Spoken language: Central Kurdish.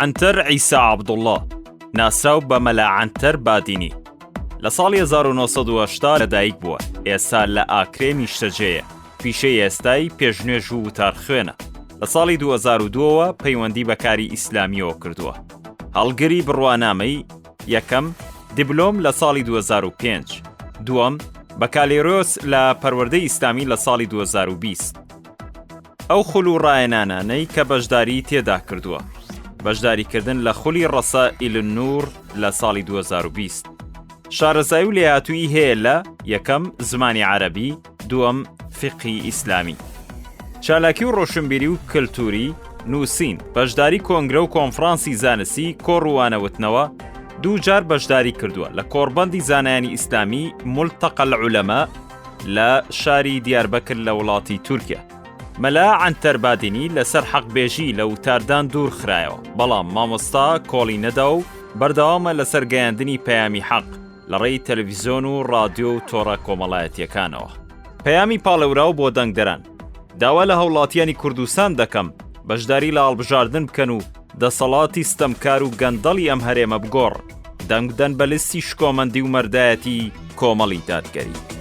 عنتر عیسا عەبدوڵڵا ناسراو بە مەلا عنتر بادینی لە ساڵی 1980 لەدایک بووە. ئێستا لە ئاکرێ میشتەجێیە. پیشەی ئێستای پێشنوێژ و وتارخوێنە. لە ساڵی 2002ەوە پەیوەندی بە کاری ئیسلامیەوە کردووە. هەڵگری بڕوانامەی یەکەم دیبلۆم لە ساڵی 2005، دووەم بەکالێرۆس لە پەروەردەی ئیسلامی لە ساڵی 2020. ئەو خول و ڕایەنانانەی کە بەشداری تێدا کردووە. بەشداریکردن لە خولی ڕەسائیل النور لە ساڵی 2020. شارەزایی و لێهاتووی هەیە لە یەکەم زمانی عەرەبی، دووەم فقهی ئیسلامی. چالاکی و ڕۆشنبیری و کلتوری نووسین، بەشداری کۆنگرە و کۆنفرانسی زانستی کۆڕوانەوتنەوە دوو جار بەشداری کردووە لە کۆڕبەندی زانایانی ئیسلامی مولتەقە العولەما لە شاری دیاربەکر لە وڵاتی تورکیا. مەلا عنتر بادینی لەسەر حەقبێژی لە وتاردان دوور خرایەوە، بەڵام مامۆستا کۆڵی نەدا و بەردەوامە لەسەر گەیاندنی پەیامی حەق لە ڕێی تەلەڤیزۆن و ڕادیۆ و تۆڕە کۆمەڵایەتیەکانەوە. پەیامی پاڵەوراو بۆ دەنگدەران: داوا لە هەوڵاتیانی کوردستان دەکەم بەشداری لە هەڵبژاردن بکەن و دەسەڵاتی ستەمکار و گەندەڵی ئەم هەرێمە بگۆڕ، دەنگ بدەن بە لیستی شکۆمەندی و مەردایەتی کۆمەڵی دادگەری.